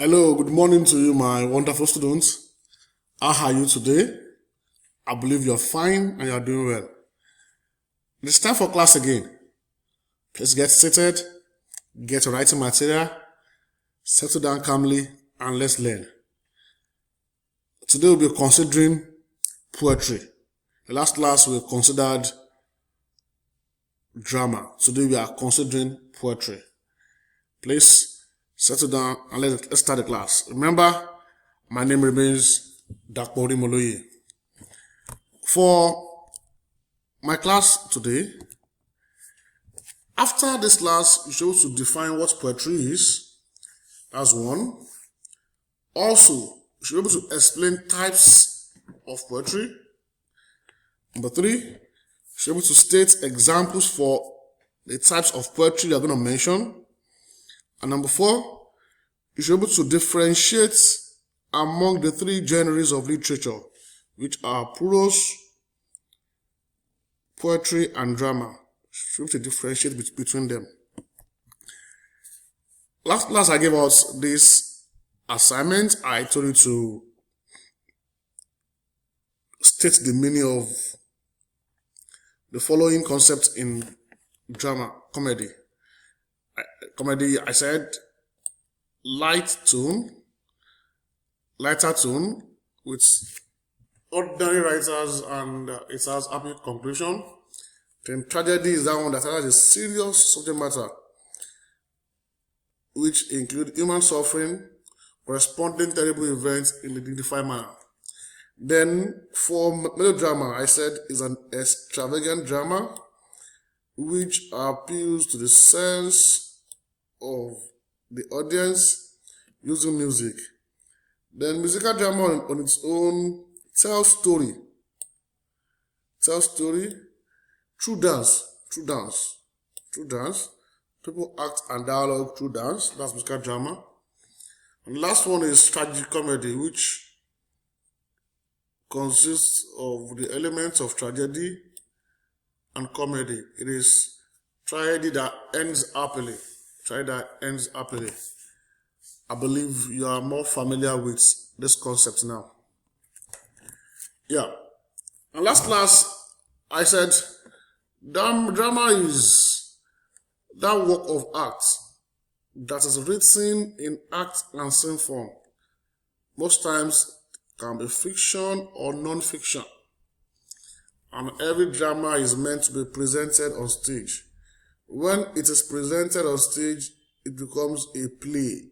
Hello, good morning to you, my wonderful students. How are you today? I believe you're fine and you're doing well. It's time for class again. Please get seated, get your writing material, settle down calmly, and let's learn. Today we'll be considering poetry. The last class we considered drama. Today we are considering poetry. Please settle down and let's start the class. Remember, my name remains Dakbori Moloye. For my class today, after this class, you should be able to define what poetry is. That's one. Also, you should be able to explain types of poetry. Number three, you should be able to state examples for the types of poetry you're going to mention. And number four, you should be able to differentiate among the three genres of literature, which are prose, poetry, and drama. You should be able to differentiate between them. Last class I gave out this assignment. I told you to state the meaning of the following concepts in drama, comedy. Comedy, I said, lighter tone with ordinary writers and it has happy conclusion. Then tragedy is that one that has a serious subject matter, which include human suffering, corresponding terrible events in a dignified manner. Then for melodrama, I said, is an extravagant drama which appeals to the sense of the audience using music. Then musical drama on its own tells story through dance. People act and dialogue through dance. That's musical drama. And the last one is tragic comedy, which consists of the elements of tragedy and comedy. It is tragedy that ends happily. I believe you are more familiar with this concept now. Yeah. And last class, I said drama is that work of art that is written in act and scene form. Most times it can be fiction or non-fiction. And every drama is meant to be presented on stage. When it is presented on stage, it becomes a play.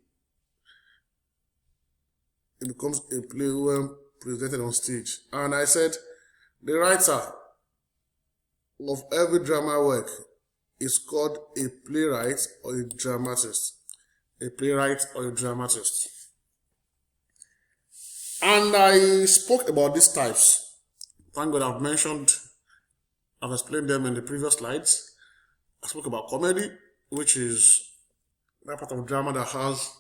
It becomes a play when presented on stage. And I said, the writer of every drama work is called a playwright or a dramatist. A playwright or a dramatist. And I spoke about these types. Thank God I've explained them in the previous slides. I spoke about comedy, which is that part of drama that has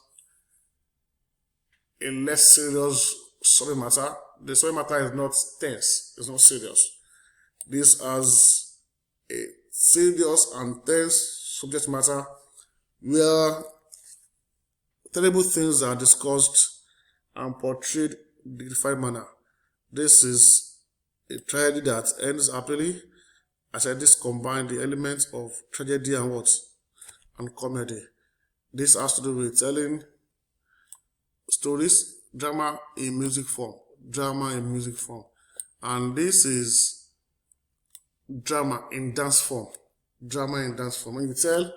a less serious subject matter. The subject matter is not tense, it's not serious. This has a serious and tense subject matter where terrible things are discussed and portrayed in a dignified manner. This is a tragedy that ends happily. I said this combines the elements of tragedy and what? And comedy. This has to do with telling stories, drama in music form. And this is drama in dance form. When you tell,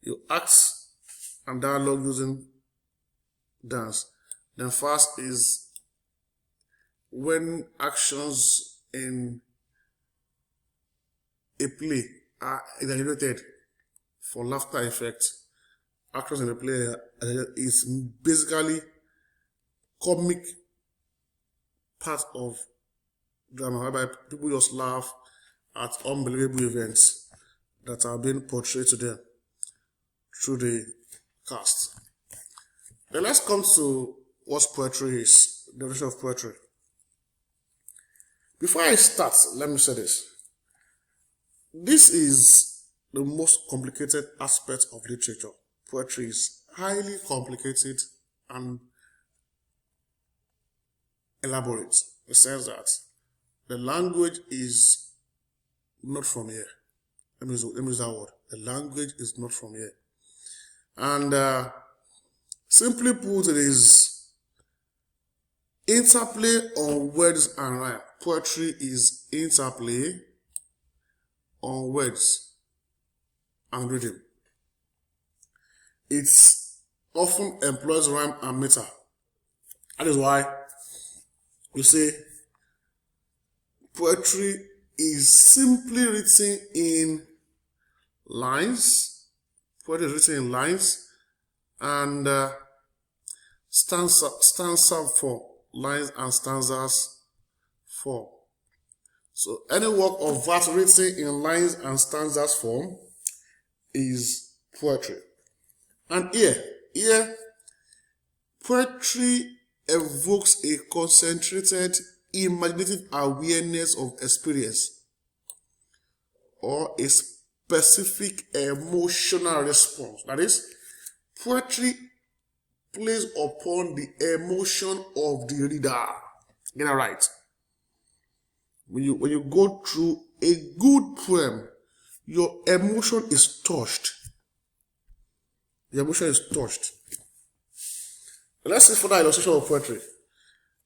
you act and dialogue using dance. Then first is when actions in a play are exaggerated for laughter effect. Actors in the play is basically comic part of drama, whereby people just laugh at unbelievable events that are being portrayed to them through the cast. Then let's come to what poetry is, the definition of poetry. Before I start, let me say this. This is the most complicated aspect of literature. Poetry is highly complicated and elaborate. It says that the language is not from here. Let me use that word. The language is not from here. And simply put, it is interplay on words and rhyme. Poetry is interplay on words and rhythm. It often employs rhyme and meter. That is why we say poetry is simply written in lines. Poetry is written in lines and stanza form. Lines and stanzas form. So any work of art written in lines and stanzas form is poetry. And here, poetry evokes a concentrated, imaginative awareness of experience or a specific emotional response. That is, poetry plays upon the emotion of the reader. Get it right. When you go through a good poem, your emotion is touched. The emotion is touched. Let's see further illustration of poetry.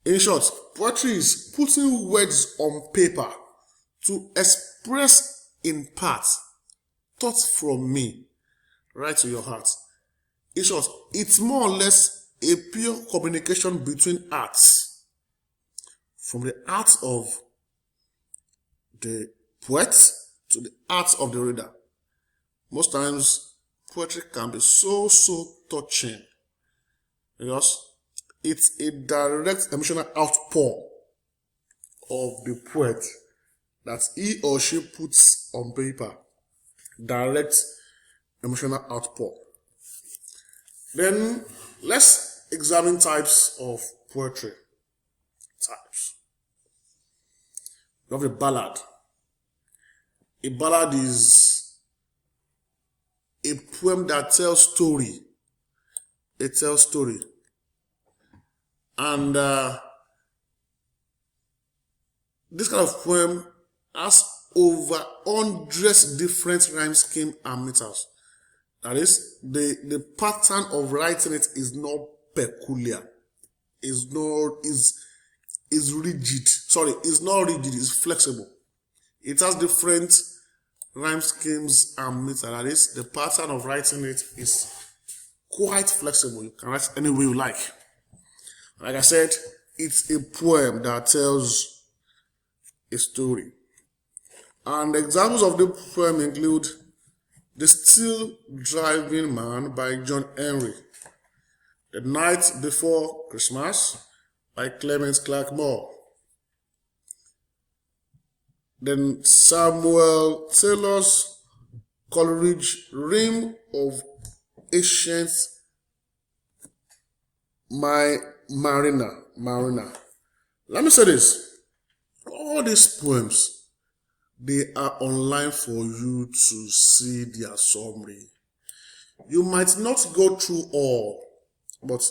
In short, poetry is putting words on paper to express in part thoughts from me right to your heart. In short, it's more or less a pure communication between arts, from the art of the poet to the art of the reader. Most times, poetry can be so touching because it's a direct emotional outpour of the poet that he or she puts on paper. Direct emotional outpour. Then let's examine types of poetry. Types. We have a ballad. A ballad is a poem that tells story. It tells story. And this kind of poem has over 100 different rhyme schemes and meters. That is, the pattern of writing it is not peculiar. Is rigid. Sorry, it's not rigid, it's flexible. It has different rhyme schemes and meters. That is, the pattern of writing it is quite flexible. You can write any way you like. Like I said, it's a poem that tells a story. And examples of the poem include The Still Driving Man by John Henry, The Night Before Christmas by Clement Clark Moore, then Samuel Taylor's Coleridge Rim of Ancient Marina. Let me say this. All these poems, they are online for you to see their summary. You might not go through all, but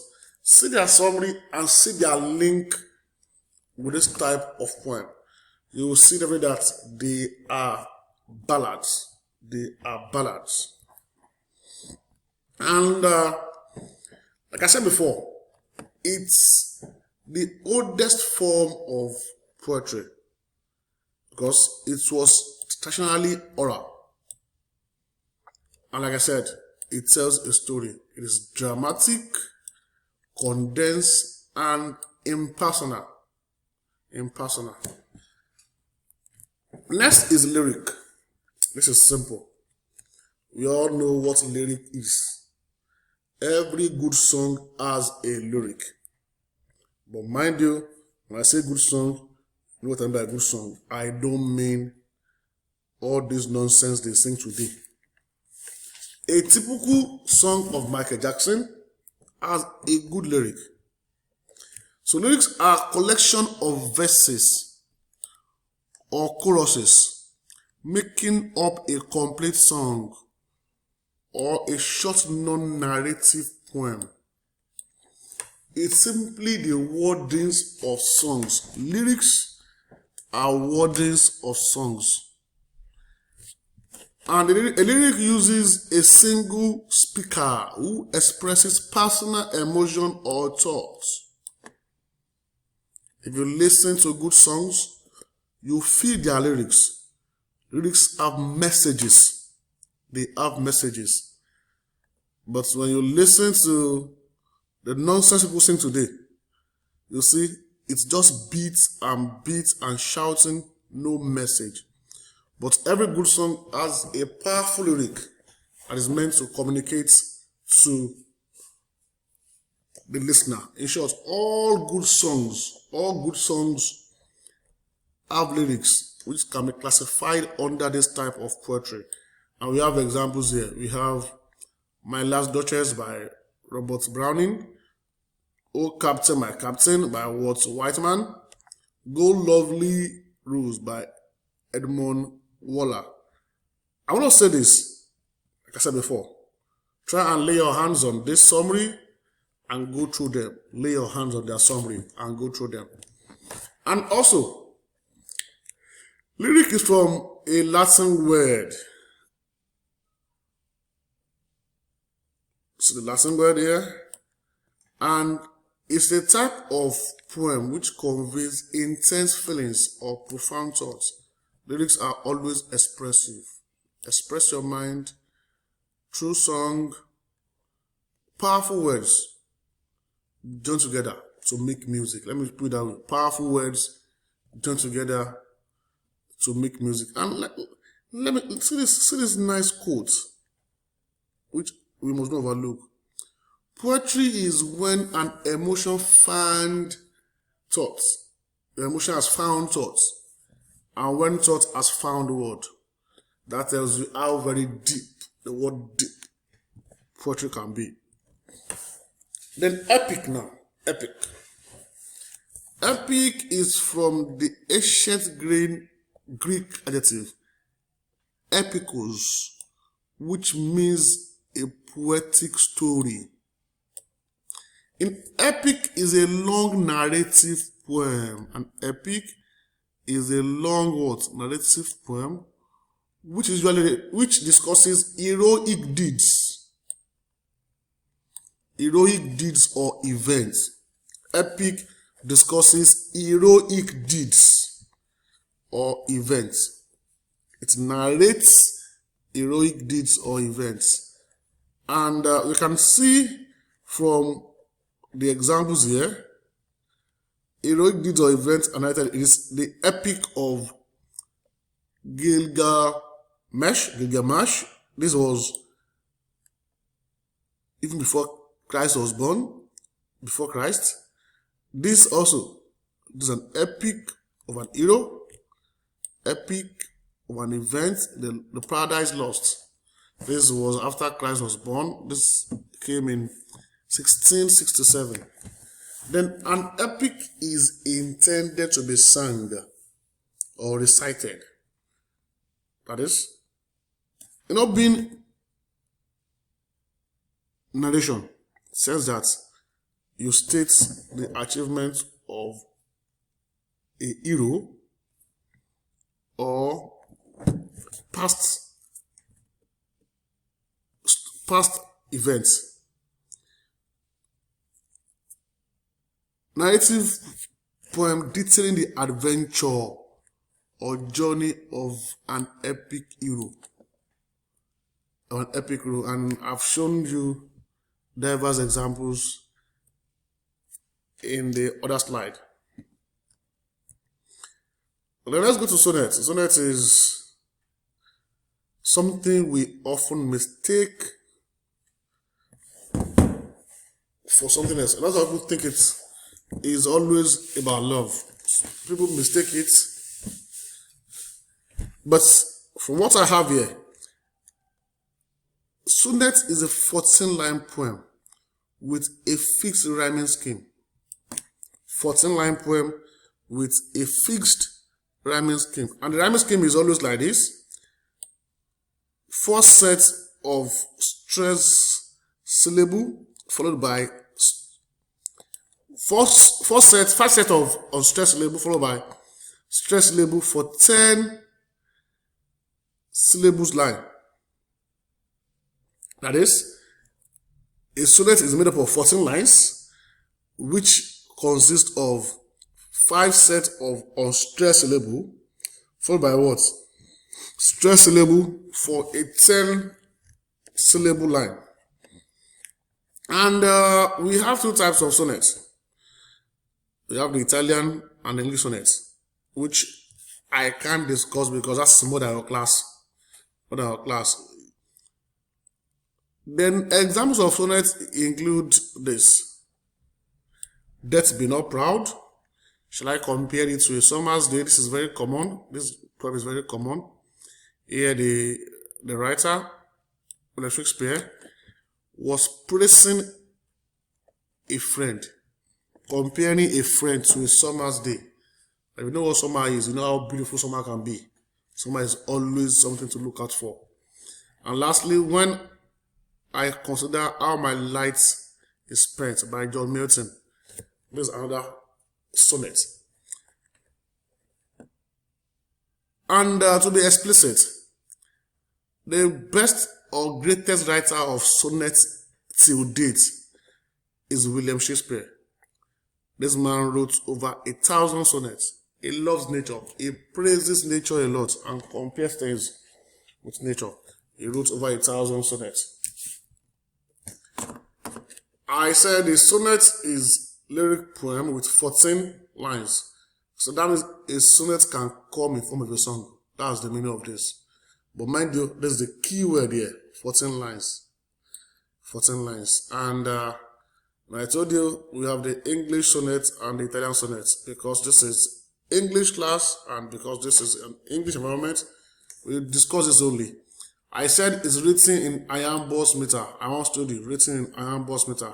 see their summary and see their link with this type of poem. You will see that they are ballads. They are ballads. And like I said before, it's the oldest form of poetry because it was traditionally oral. And like I said, it tells a story. It is dramatic, condensed, and impersonal. Next is lyric. This is simple. We all know what lyric is. Every good song has a lyric. But mind you, when I say good song, you know what I mean by good song. I don't mean all this nonsense they sing today. A typical song of Michael Jackson has a good lyric. So lyrics are a collection of verses or choruses making up a complete song or a short non-narrative poem. It's simply the wordings of songs. Lyrics are wordings of songs. And a lyric uses a single speaker who expresses personal emotion or thoughts. If you listen to good songs, you feel their lyrics. Lyrics have messages. They have messages. But when you listen to the nonsense people sing today, you see, it's just beats and shouting, no message. But every good song has a powerful lyric that is meant to communicate to the listener. In short, all good songs have lyrics which can be classified under this type of poetry. And we have examples here. We have My Last Duchess by Robert Browning, Oh Captain, My Captain by Walt Whitman, Go Lovely Rose by Edmund Waller. I want to say this, like I said before, try and lay your hands on this summary and go through them. Lay your hands on their summary and go through them. And also, lyric is from a Latin word. So the Latin word here, and it's a type of poem which conveys intense feelings or profound thoughts. Lyrics are always expressive. Express your mind through song, powerful words joined together to make music. Let me put it that way. Powerful words joined together to make music. And let me see this nice quote, which we must not overlook. Poetry is when an emotion found thoughts. The emotion has found thoughts. And when thought has found word, that tells you how very deep the word deep poetry can be. Then epic now. Epic. Epic is from the ancient Greek adjective epikos, which means a poetic story. An epic is a long narrative poem. An epic is a long narrative poem which discusses heroic deeds or events. Epic discusses heroic deeds or events. It narrates heroic deeds or events. And we can see from the examples here, heroic deeds or events are narrated. It is the epic of Gilgamesh. This was even before Christ was born, before Christ. This also is an epic of an hero, epic of an event, the Paradise Lost. This was after Christ was born. This came in 1667. Then an epic is intended to be sung or recited. That is, being narration says that you state the achievement of a hero or past events. Narrative poem detailing the adventure or journey of an epic hero. And I've shown you diverse examples in the other slide. Then let's go to sonnet. Sonnet is something we often mistake for something else. A lot of people think it is always about love. People mistake it. But from what I have here, sonnet is a 14-line poem with a fixed rhyming scheme. 14-line poem with a fixed rhyming scheme. And the rhyming scheme is always like this. 4 sets of stressed syllable followed by five set of stress syllable followed by stress syllable for 10 syllables line. That is, a sonnet is made up of 14 lines, which consist of 5 sets of unstressed syllable, followed by what? Stress syllable for a 10 syllable line. And we have 2 types of sonnets. We have the Italian and English sonnets, which I can't discuss because that's more than our class. Then examples of sonnets include this. Death be not proud. Shall I compare it to a summer's day? This is very common. This poem is very common. Here the writer, William Shakespeare, was praising a friend, comparing a friend to a summer's day. If you know what summer is, you know how beautiful summer can be. Summer is always something to look out for. And lastly, when I consider how my light is spent by John Milton. This is another sonnet. And to be explicit, the best or greatest writer of sonnets till date is William Shakespeare. This man wrote over 1,000 sonnets. He loves nature. He praises nature a lot and compares things with nature. He wrote over 1,000 sonnets. I said the sonnet is lyric poem with 14 lines. So that means a sonnet can come in form of a song. That's the meaning of this. But mind you, there's the key word here, 14 lines. 14 lines. And I told you we have the English sonnet and the Italian sonnet because this is English class and because this is an English environment, we discuss this only. I said it's written in iron boss meter. I once told you, written in iron boss meter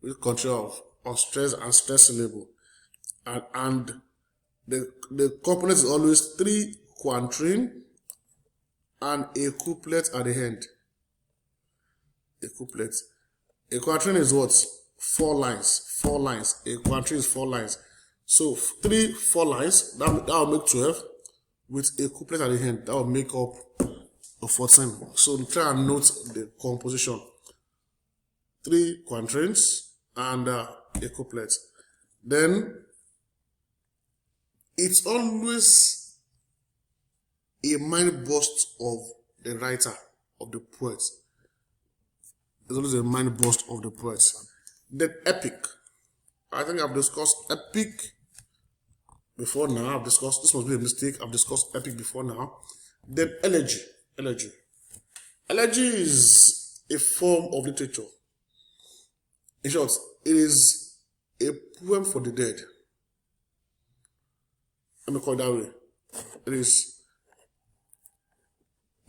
with control of stress and stress syllable. And the component is always 3 quatrain and a couplet at the end. A couplet. A quatrain is what? 4 lines. 4 lines. A quatrain is 4 lines. So 4 lines, that will make 12 with a couplet at the end. That will make up 14. So try and note the composition. 3 quatrains and a couplet. Then it's always a mind burst of the writer, of the poet. It's always a mind burst of the poet. Then epic. I think I've discussed epic before now. This must be a mistake. I've discussed epic before now. Then elegy. Elegy. Elegy is a form of literature. In short, it is a poem for the dead. Let me call it that way. It is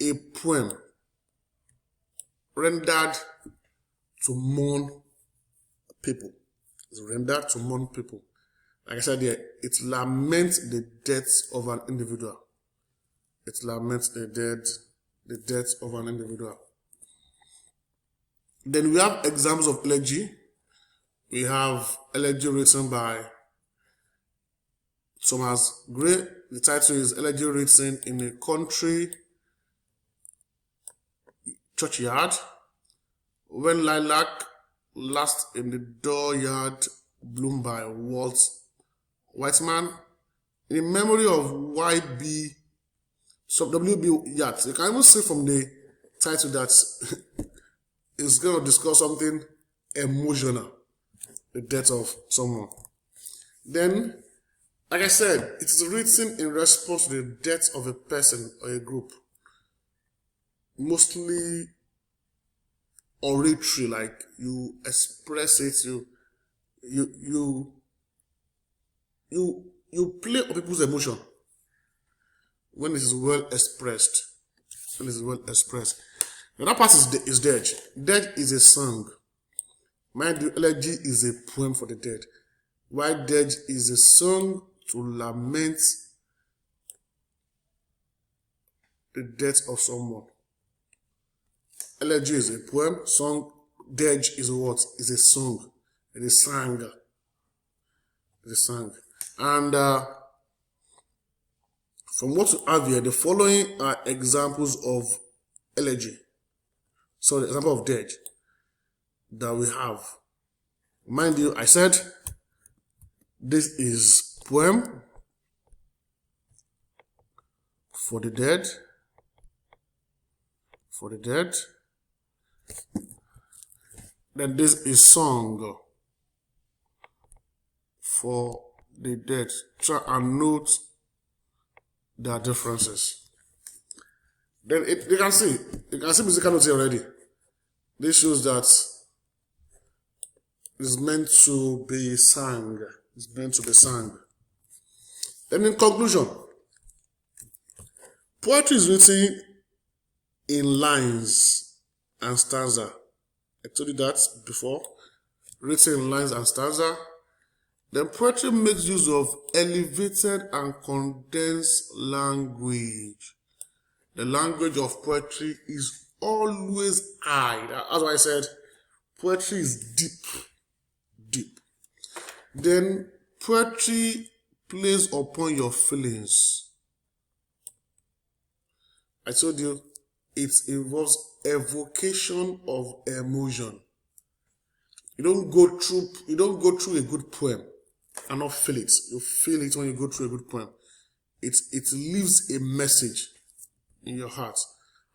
a poem rendered to mourn people. It's rendered to mourn people. Like I said here, it laments the death of an individual. It laments the death of an individual. Then we have examples of elegy. We have elegy written by Thomas Gray. The title is Elegy Written in a Country Churchyard. When Lilac Last in the Dooryard Bloom by Walt Whitman. In memory of Y.B. W.B. Yeats. You can even see from the title that it's going to discuss something emotional. The death of someone. Then, like I said, it is written in response to the death of a person or a group. Mostly oratory, like you express it, you play on people's emotion when it is well expressed. When it is well expressed. The other part is dirge. Dirge is a song. Mind you, elegy is a poem for the dead. While dirge is a song to lament the death of someone. Elegy is a poem, song, dirge is what? Is a song. It is sang. They sang. And from what you have here, the following are examples of elegy. So the example of dirge that we have. Mind you, I said this is poem for the dead. For the dead. Then this is song for the dead. Try and note their differences. Then you can see musical notes here already. This shows that it's meant to be sung. It's meant to be sung. Then in conclusion, poetry is written in lines and stanza. I told you that before. Written in lines and stanza. Then poetry makes use of elevated and condensed language. The language of poetry is always high. That's why I said poetry is deep. Deep. Then poetry plays upon your feelings. I told you it involves evocation of emotion. You don't go through a good poem and not feel it. You feel it when you go through a good poem. It leaves a message in your heart.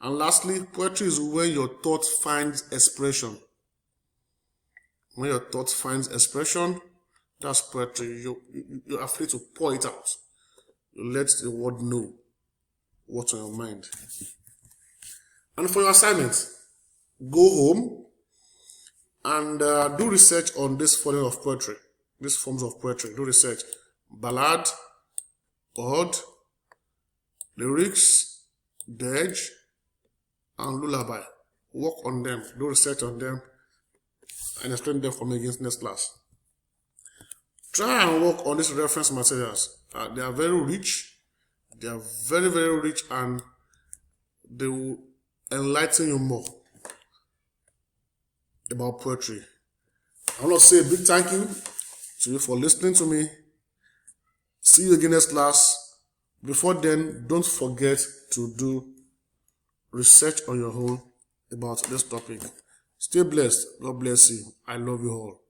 And lastly, poetry is when your thought finds expression. When your thought finds expression, that's poetry. You're free to pour it out. You let the world know what's on your mind. And for your assignment, go home and do research on this form of poetry. These forms of poetry. Do research. Ballad, ode, lyrics, dirge, and lullaby. Work on them. Do research on them and explain them for me against next class. Try and work on these reference materials. They are very rich. They are very, very rich, and they will enlighten you more about poetry. I want to say a big thank you to you for listening to me. See you again next class. Before then, don't forget to do research on your own about this topic. Stay blessed. God bless you. I love you all.